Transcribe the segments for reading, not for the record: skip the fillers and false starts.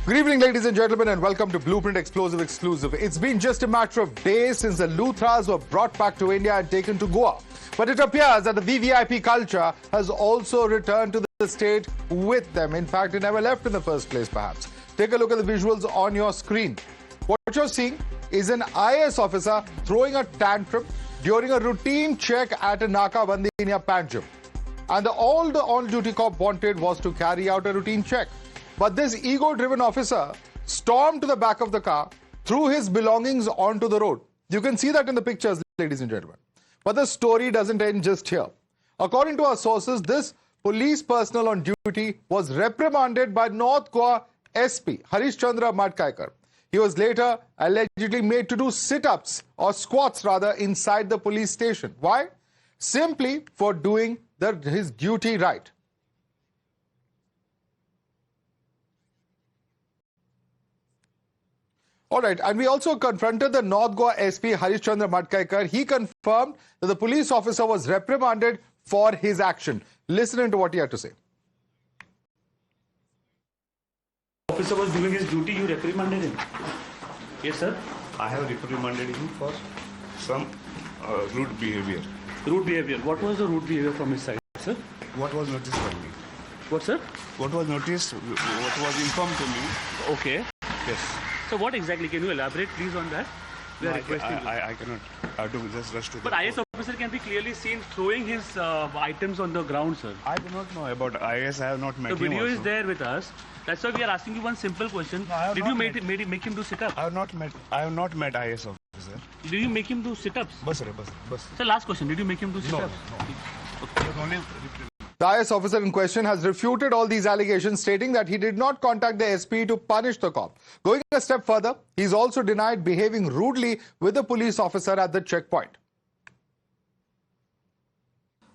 Good evening, ladies and gentlemen, and welcome to Blueprint Explosive Exclusive. It's been just a matter of days since the Luthras were brought back to India and taken to Goa. But it appears that the VVIP culture has also returned to the state with them. In fact, it never left in the first place, perhaps. Take a look at the visuals on your screen. What you're seeing is an IAS officer throwing a tantrum during a routine check at a nakabandi near Panjim. And all the on-duty cop wanted was to carry out a routine check. But this ego-driven officer stormed to the back of the car, threw his belongings onto the road. You can see that in the pictures, ladies and gentlemen. But the story doesn't end just here. According to our sources, this police personnel on duty was reprimanded by North Goa SP, Harischandra Madkaikar. He was later allegedly made to do sit-ups, or squats rather, inside the police station. Why? Simply for doing his duty right. All right, and we also confronted the North Goa SP, Harischandra Madkaikar. He confirmed that the police officer was reprimanded for his action. Listen to what he had to say. Officer was doing his duty, you reprimanded him? Yes, sir. I have reprimanded him for some rude behavior. Rude behavior. What was the rude behavior from his side, sir? What was noticed by me? What, sir? What was noticed, what was informed to me. Okay. Yes. So what exactly? Can you elaborate please on that? We are requesting you. I cannot. I have to just rush to the But IAS officer can be clearly seen throwing his items on the ground, sir. I do not know about IAS. I have not met him. The video also. is there with us. That's why we are asking you one simple question. No, Did you make him do sit-ups? I have not met IAS officer. Did you make him do sit-ups? Bus. Sir, last question. Did you make him do sit-ups? No. Okay. The IAS officer in question has refuted all these allegations, stating that he did not contact the SP to punish the cop. Going a step further, he's also denied behaving rudely with the police officer at the checkpoint.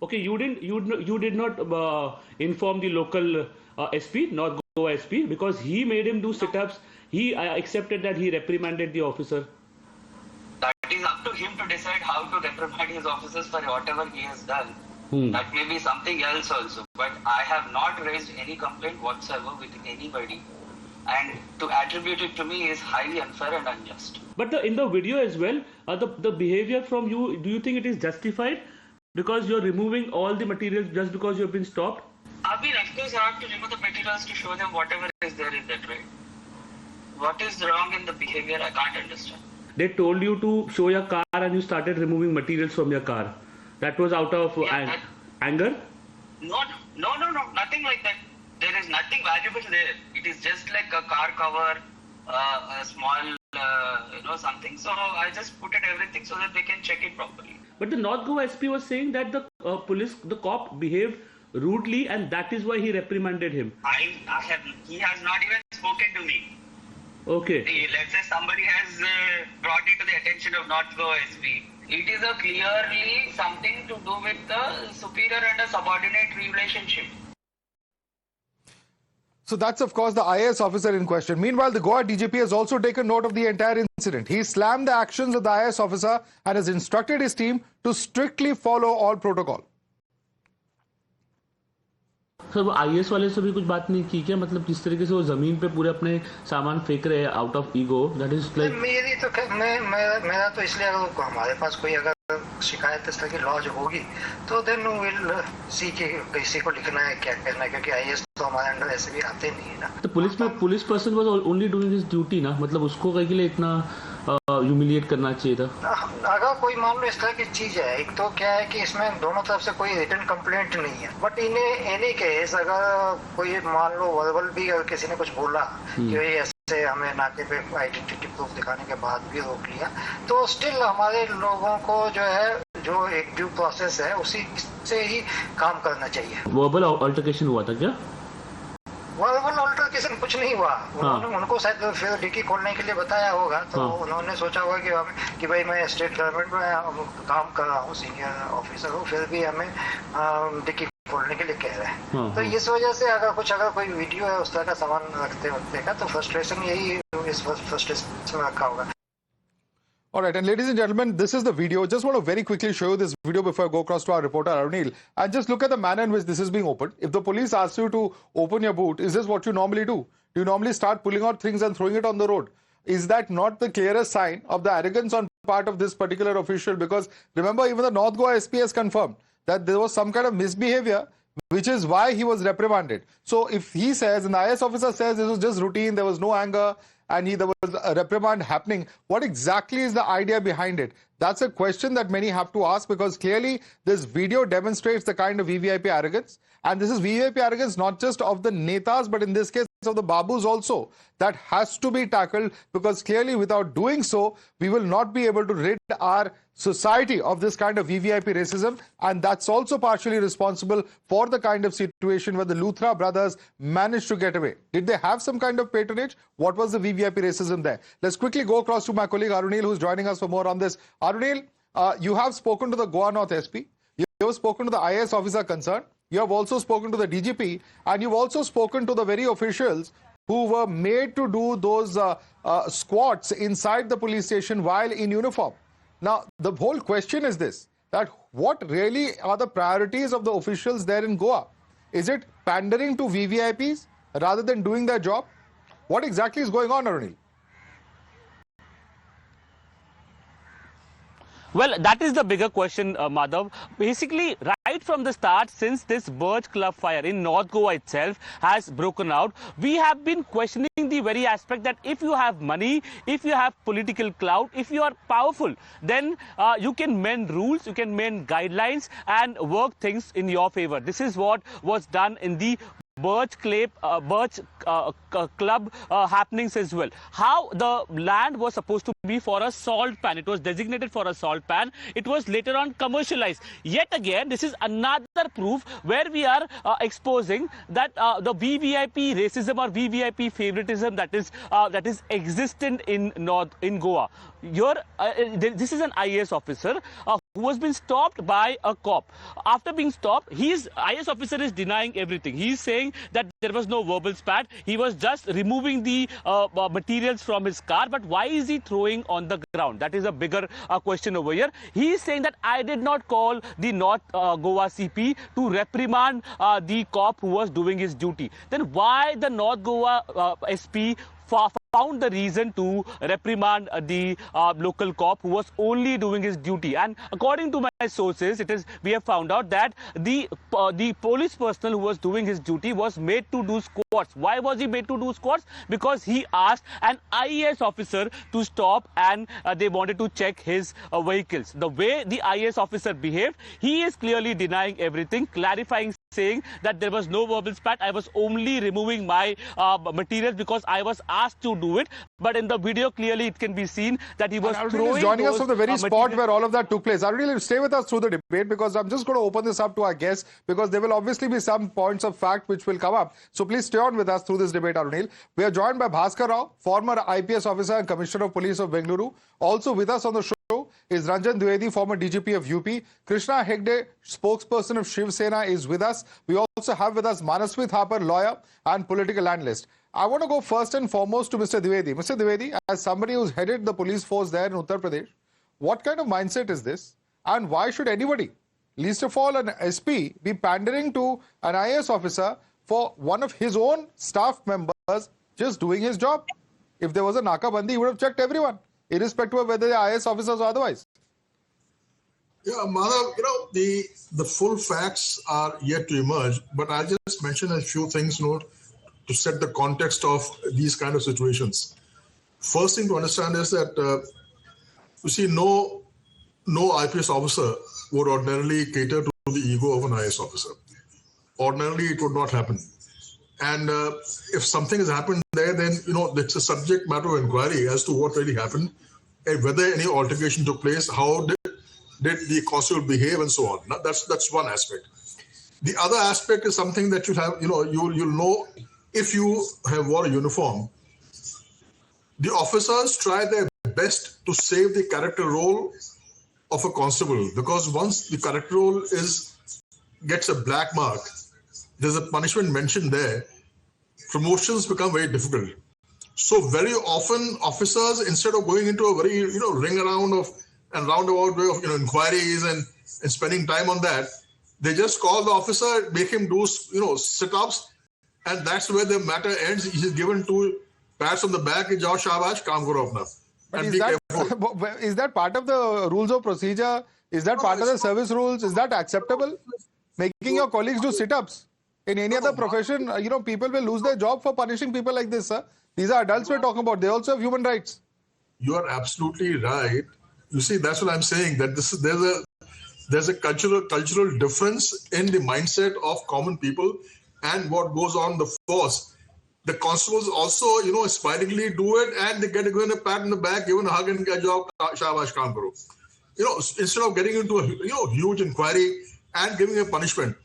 Okay, you did not inform the local SP, North Goa SP, because he made him do sit-ups. He accepted that he reprimanded the officer. That is up to him to decide how to reprimand his officers for whatever he has done. That may be something else also. But I have not raised any complaint whatsoever with anybody. And to attribute it to me is highly unfair and unjust. But in the video as well, the behavior from you, do you think it is justified? Because you're removing all the materials just because you've been stopped? I mean, of course, I have to remove the materials to show them whatever is there in that way. What is wrong in the behavior, I can't understand. They told you to show your car and you started removing materials from your car. That was out of anger? No, nothing like that. There is nothing valuable there. It is just like a car cover, a small, something. So I just put it everything so that they can check it properly. But the North Goa SP was saying that the cop behaved rudely and that is why he reprimanded him. He has not even spoken to me. Okay. Let's say somebody has brought it to the attention of North Goa SP. It is clearly something to do with the superior and a subordinate relationship. So that's, of course, the IAS officer in question. Meanwhile, the Goa DGP has also taken note of the entire incident. He slammed the actions of the IAS officer and has instructed his team to strictly follow all protocol. Sir वो IAS वाले से भी कुछ बात नहीं की क्या मतलब जिस तरीके से वो जमीन पे पूरे अपने सामान फेंक रहे हैं out of ego that is like मेरी तो मेरा तो इसलिए अगर हमारे पास कोई अगर शिकायत इस तरह की लॉज होगी तो देन विल सी कि किसी को लिखना है क्या करना है क्योंकि आईएएस तो हमारे अंडर ऐसे भी आते नहीं है ना तो police person was only doing his duty ना मतलब उसको कहीं के लिए इतना ह्यूमिलिएट करना चाहिए था अगर कोई मान लो इस तरह की चीज है एक तो क्या है कि इसमें दोनों तरफ से कोई रिटन कंप्लेंट नहीं है बट इन एनी केस अगर कोई मान लो वर्बल भी अगर किसी ने कुछ बोला कि भाई ऐसे हमें नाके पे आइडेंटिटी प्रूफ दिखाने के बाद भी रोक लिया तो स्टिल हमारे लोगों को जो है जो एक ड्यू प्रोसेस है उसी से ही काम करना चाहिए वर्बल अल्टरकेशन हुआ था क्या वर्बल अल्टरकेशन कुछ नहीं हुआ उनको शायद फिर डिक्की खोलने के लिए बताया होगा तो उन्होंने सोचा होगा कि भाई मैं स्टेट गवर्नमेंट में काम कर रहा हूँ सीनियर ऑफिसर हूँ फिर भी हमें डिक्की खोलने के लिए कह रहे हैं तो इस वजह से अगर कोई वीडियो है उस तरह का सामान रखते वक्त का तो फ्रस्ट्रेशन यही इस फ्रस्ट्रेशन में रखा होगा All right, and ladies and gentlemen, this is the video. Just want to very quickly show you this video before I go across to our reporter Arunil. And just look at the manner in which this is being opened. If the police asks you to open your boot, is this what you normally do? you normally start pulling out things and throwing it on the road. Is that not the clearest sign of the arrogance on part of this particular official? Because remember, even the North Goa SP has confirmed that there was some kind of misbehavior, which is why he was reprimanded. So if he says, and the IAS officer says this was just routine, there was no anger, and there was a reprimand happening, what exactly is the idea behind it? That's a question that many have to ask, because clearly this video demonstrates the kind of VVIP arrogance. And this is VVIP arrogance not just of the netas, but in this case of the babus also. That has to be tackled, because clearly without doing so, we will not be able to rid our society of this kind of VVIP racism. And that's also partially responsible for the kind of situation where the Luthra brothers managed to get away. Did they have some kind of patronage? What was the VVIP racism there? Let's quickly go across to my colleague Arunil, who's joining us for more on this. Arunil, you have spoken to the Goa North SP. You have spoken to the IAS officer concerned. You have also spoken to the DGP, and you've also spoken to the very officials who were made to do those squats inside the police station while in uniform. Now, the whole question is this, that what really are the priorities of the officials there in Goa? Is it pandering to VVIPs rather than doing their job? What exactly is going on, Arunil? Well, that is the bigger question, Madhav. Basically, right from the start, since this Birch Club fire in North Goa itself has broken out, we have been questioning the very aspect that if you have money, if you have political clout, if you are powerful, then you can mend rules, you can mend guidelines and work things in your favor. This is what was done in the Birch Club happenings as well. How the land was supposed to be for a salt pan. It was designated for a salt pan. It was later on commercialized. Yet again, this is another proof where we are exposing that the VVIP racism or VVIP favoritism that is existent in Goa. This is an IAS officer who has been stopped by a cop. After being stopped, IAS officer is denying everything. He is saying that there was no verbal spat. He was just removing the materials from his car. But why is he throwing on the ground? That is a bigger question over here. He is saying that I did not call the North Goa CP to reprimand the cop who was doing his duty. Then why the North Goa SP found the reason to reprimand the local cop who was only doing his duty? And according to my sources, we have found out that the police personnel who was doing his duty was made to do squats. Why was he made to do squats? Because he asked an IAS officer to stop, and they wanted to check his vehicles. The way the IAS officer behaved, he is clearly denying everything, clarifying, saying that there was no verbal spat. I was only removing my materials because I was asked to do it. But in the video, clearly it can be seen that he was throwing. Joining us from the very spot where all of that took place. Arunil, stay with us through the debate, because I'm just going to open this up to our guests, because there will obviously be some points of fact which will come up. So please stay on with us through this debate, Arunil. We are joined by Bhaskar Rao, former IPS officer and Commissioner of Police of Bengaluru. Also with us on the show is Ranjan Dwivedi, former DGP of UP. Krishna Hegde, spokesperson of Shiv Sena, is with us. We also have with us Manaswit Harper, lawyer and political analyst. I want to go first and foremost to Mr. Dwivedi. Mr. Dwivedi, as somebody who's headed the police force there in Uttar Pradesh, what kind of mindset is this? And why should anybody, least of all an SP, be pandering to an IAS officer for one of his own staff members just doing his job? If there was a nakabandi, he would have checked everyone, irrespective of whether they are IAS officers or otherwise. Yeah, Madhav, the full facts are yet to emerge, but I'll just mention a few things, to set the context of these kind of situations. First thing to understand is that, you see, no IPS officer would ordinarily cater to the ego of an IAS officer. Ordinarily, it would not happen. And if something has happened there, then, it's a subject matter of inquiry as to what really happened, and whether any altercation took place, how did the constable behave, and so on. Now, that's one aspect. The other aspect is something that you'll know if you have worn a uniform. The officers try their best to save the character role of a constable, because once the character role gets a black mark, there's a punishment mentioned there, promotions become very difficult. So very often officers, instead of going into a very ring around and roundabout way of inquiries and spending time on that, they just call the officer, make him do sit-ups, and that's where the matter ends. He's given 2 pats on the back. Jao shabash, kaam karo apna. But And is be that, careful. is that part of the rules of procedure? Is that part of the service rules? Is that acceptable? Making your colleagues do sit-ups? In any other profession, people will lose their job for punishing people like this, sir. These are adults we're talking about. They also have human rights. You are absolutely right. You see, that's what I'm saying. That there's a cultural difference in the mindset of common people and what goes on in the force. The constables also, aspiringly do it, and they get given a pat on the back, given a hug, and get job, shabash, kaam karo. Instead of getting into a huge inquiry and giving a punishment.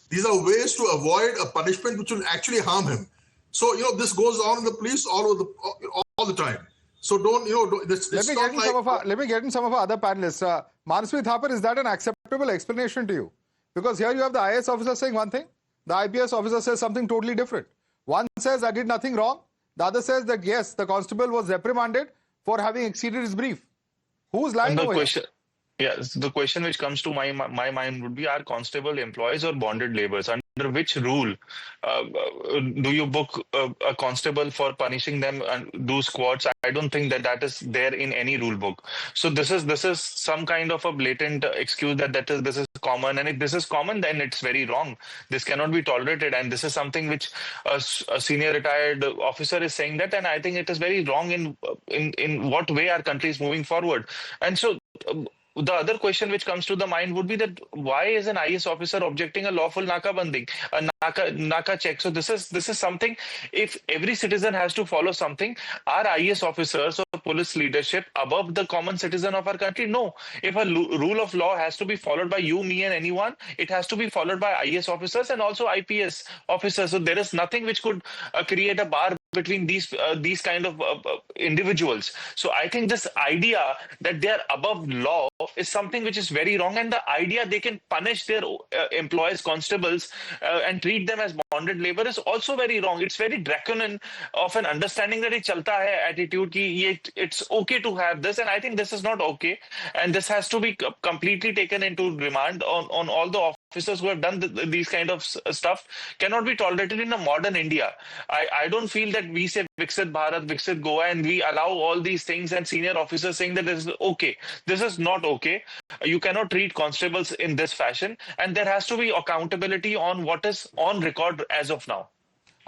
These are ways to avoid a punishment which will actually harm him. So, this goes on in the police all the time. So let me get in some of our other panelists. Manasvi Thapar, is that an acceptable explanation to you? Because here you have the IAS officer saying one thing, the IPS officer says something totally different. One says, I did nothing wrong. The other says that, yes, the constable was reprimanded for having exceeded his brief. Who's lying over here? Yes, the question which comes to my mind would be: are constable employees or bonded laborers? Under which rule do you book a constable for punishing them and do squats? I don't think that is there in any rule book. So this is some kind of a blatant excuse that this is common, and if this is common, then it's very wrong. This cannot be tolerated, and this is something which a senior retired officer is saying that, and I think it is very wrong in what way our country is moving forward. And so the other question which comes to the mind would be that why is an IAS officer objecting a lawful nakabandi, a naka check? So this is something, if every citizen has to follow something, are IAS officers or police leadership above the common citizen of our country? No. If a rule of law has to be followed by you, me and anyone, it has to be followed by IAS officers and also IPS officers. So there is nothing which could create a bar between these kind of individuals. So I think this idea that they are above law is something which is very wrong, and the idea they can punish their employees, constables, and treat them as bonded labor is also very wrong. It's very draconian of an understanding that it chalta hai attitude ki it's okay to have this, and I think this is not okay, and this has to be completely taken into remand on all the officers who have done these kind of stuff. Cannot be tolerated in a modern India. I don't feel that we say Viksit Bharat, Viksit Goa, and we allow all these things and senior officers saying that this is okay. This is not okay. You cannot treat constables in this fashion, and there has to be accountability on what is on record as of now.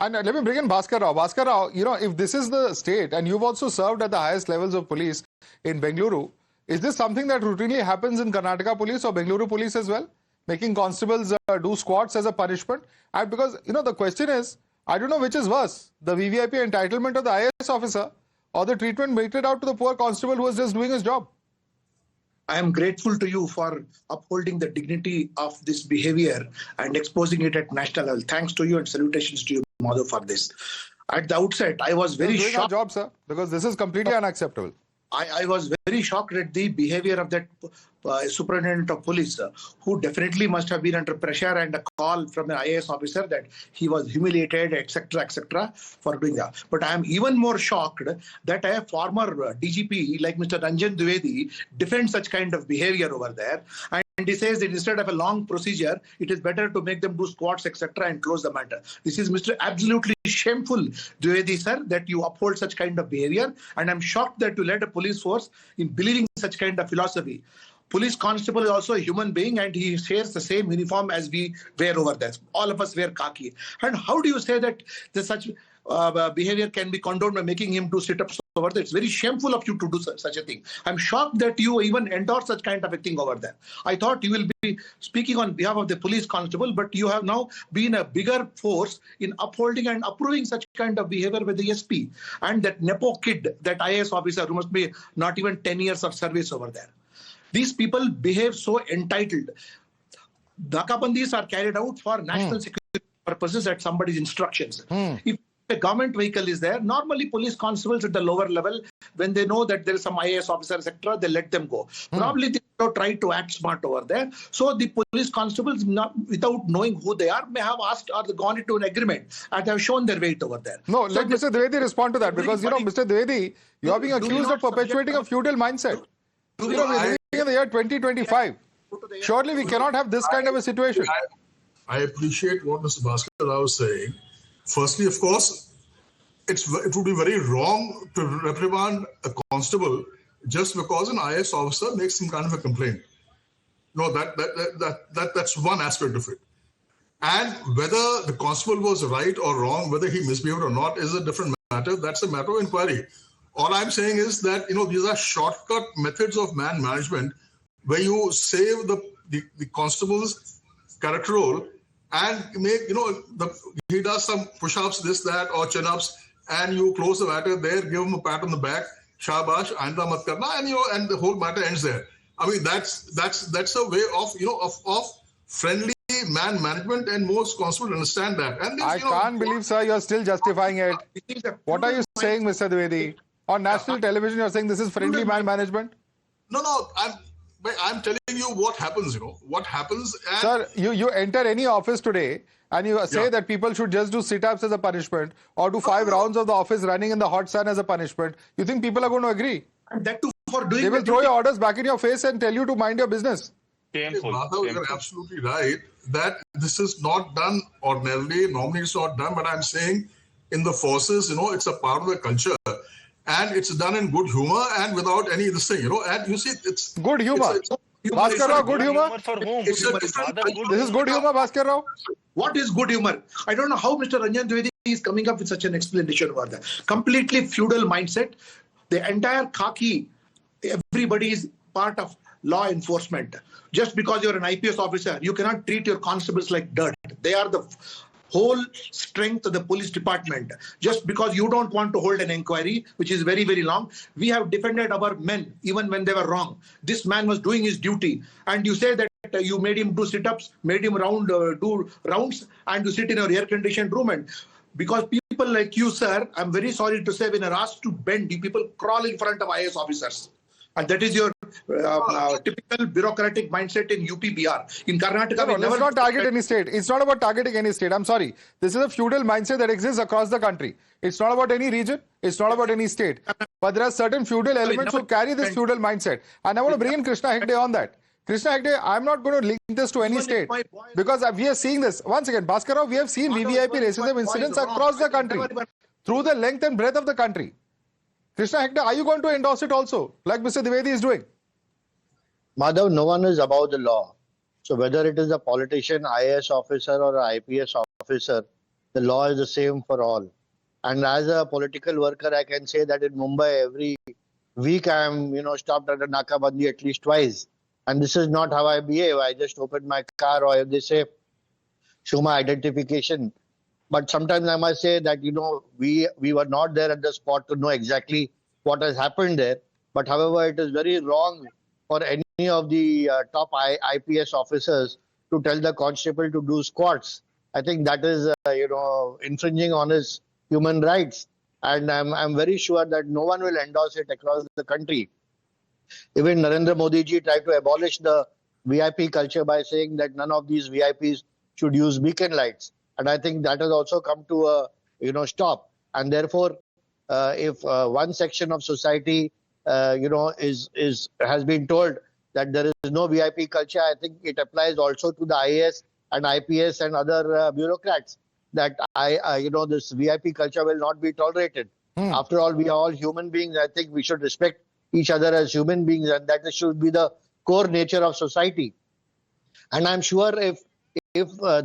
And let me bring in Bhaskar Rao. Bhaskar Rao, if this is the state, and you've also served at the highest levels of police in Bengaluru, is this something that routinely happens in Karnataka police or Bengaluru police as well? Making constables do squats as a punishment? And because, the question is, I don't know which is worse, the VVIP entitlement of the IAS officer or the treatment meted out to the poor constable who was just doing his job. I am grateful to you for upholding the dignity of this behavior and exposing it at national level. Thanks to you and salutations to you, Madhav, for this. At the outset, I was very shocked. Doing our job, sir, because this is completely unacceptable. I was very shocked at the behavior of that superintendent of police, who definitely must have been under pressure and a call from an IAS officer that he was humiliated, etc., for doing that. But I am even more shocked that a former DGP like Mr. Ranjan Dwivedi defends such kind of behavior over there. And he says that instead of a long procedure, it is better to make them do squats, etc., and close the matter. This is Mr. absolutely shameful, Dwivedi sir, that you uphold such kind of behavior. And I'm shocked that you led a police force in believing such kind of philosophy. Police constable is also a human being, and he shares the same uniform as we wear over there. All of us wear khaki. And how do you say that such behavior can be condoned by making him do sit-ups over there? It's very shameful of you to do such a thing. I'm shocked that you even endorse such kind of a thing over there. I thought you will be speaking on behalf of the police constable, but you have now been a bigger force in upholding and approving such kind of behavior with the SP. And that Nepo kid, that IAS officer who must be not even 10 years of service over there. These people behave so entitled. Nakabandis are carried out for national security purposes at somebody's instructions. If a government vehicle is there, normally police constables at the lower level, when they know that there is some IAS officer, etc., they let them go. Probably they try to act smart over there. So the police constables, not without knowing who they are, may have asked or gone into an agreement and have shown their weight over there. No, let Mr. Dwivedi respond to that, because, Mr. Dwivedi, you are being accused of perpetuating a feudal mindset. We're living in the year 2025. Surely we cannot have this kind of a situation. I appreciate what Mr. Bhaskar Rao was saying. Firstly, of course, it would be very wrong to reprimand a constable just because an IAS officer makes some kind of a complaint. No, that's one aspect of it. And whether the constable was right or wrong, whether he misbehaved or not, is a different matter. That's a matter of inquiry. All I'm saying is that, these are shortcut methods of man management where you save the constable's character role and make, he does some push-ups, this, that, or chin-ups, and you close the matter there, give him a pat on the back, shabash, aanda mat karna, and the whole matter ends there. I mean, that's a way of friendly man management, and most constables understand that. And I can't believe, sir, you're still justifying it. What are you saying, Mr. Dwivedi? On national television, you're saying this is friendly man management? No, I'm telling you what happens, what happens. And sir, you enter any office today and you say that people should just do sit-ups as a punishment or do 5 rounds of the office running in the hot sun as a punishment. You think people are going to agree? And that too for doing. They will throw your orders back in your face and tell you to mind your business. Madhav, you're absolutely right that this is not done ordinarily. Normally it's not done, but I'm saying in the forces, it's a part of the culture. And it's done in good humor and without any this thing, and you see, it's good humor. Bhaskar Rao, good humor? For whom? It's a different This is good humor, Bhaskar Rao? What is good humor? I don't know how Mr. Ranjan Dwivedi is coming up with such an explanation about that. Completely feudal mindset. The entire khaki, everybody is part of law enforcement. Just because you're an IPS officer, you cannot treat your constables like dirt. They are the whole strength of the police department. Just because you don't want to hold an inquiry, which is very, very long, we have defended our men even when they were wrong. This man was doing his duty. And you say that you made him do sit-ups, made him do rounds, and you sit in your air-conditioned room. And because people like you, sir, I'm very sorry to say, when you're asked to bend, you people crawl in front of IAS officers. And that is your typical bureaucratic mindset in UP-BR. In Karnataka, let's not target any state. It's not about targeting any state. I'm sorry. This is a feudal mindset that exists across the country. It's not about any region. It's not about any state. But there are certain feudal elements who carry this feudal mindset. And I want to bring in Krishna Hegde on that. Krishna Hegde, I'm not going to link this to any state because we are seeing this. Once again, Bhaskar Rao, we have seen VVIP racism incidents across the country, through the length and breadth of the country. Krishna Hegde, are you going to endorse it also, like Mr. Dwivedi is doing? Madhav, no one is above the law. So whether it is a politician, IAS officer or an IPS officer, the law is the same for all. And as a political worker, I can say that in Mumbai, every week I am, stopped at a nakabandi at least twice. And this is not how I behave. I just open my car, or if they say, show my identification. But sometimes I must say that, we were not there at the spot to know exactly what has happened there. But however, it is very wrong for any of the top IPS officers to tell the constable to do squats. I think that is, infringing on his human rights. And I'm very sure that no one will endorse it across the country. Even Narendra Modi ji tried to abolish the VIP culture by saying that none of these VIPs should use beacon lights. And I think that has also come to a, stop. And therefore, if one section of society, has been told that there is no VIP culture, I think it applies also to the IAS and IPS and other bureaucrats that this VIP culture will not be tolerated. After all, we are all human beings. I think we should respect each other as human beings, and that should be the core nature of society. And I'm sure if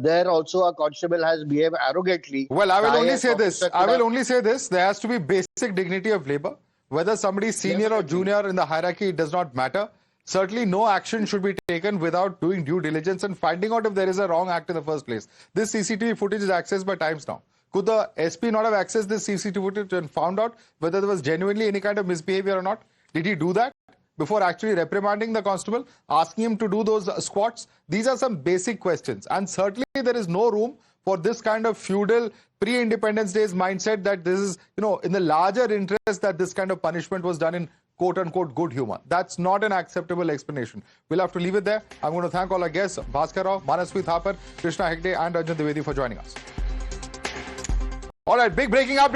there also a constable has behaved arrogantly. Well, I will only say this. There has to be basic dignity of labor. Whether somebody is senior or junior in the hierarchy, it does not matter. Certainly no action should be taken without doing due diligence and finding out if there is a wrong act in the first place. This CCTV footage is accessed by Times Now. Could the SP not have accessed this CCTV footage and found out whether there was genuinely any kind of misbehavior or not? Did he do that before actually reprimanding the constable, asking him to do those squats? These are some basic questions. And certainly there is no room for this kind of feudal pre-Independence Days mindset that this is, in the larger interest that this kind of punishment was done in quote-unquote good humor. That's not an acceptable explanation. We'll have to leave it there. I'm going to thank all our guests, Bhaskar Rao, Manasvi Thapar, Krishna Hegde and Ranjan Dwivedi for joining us. All right, big breaking update.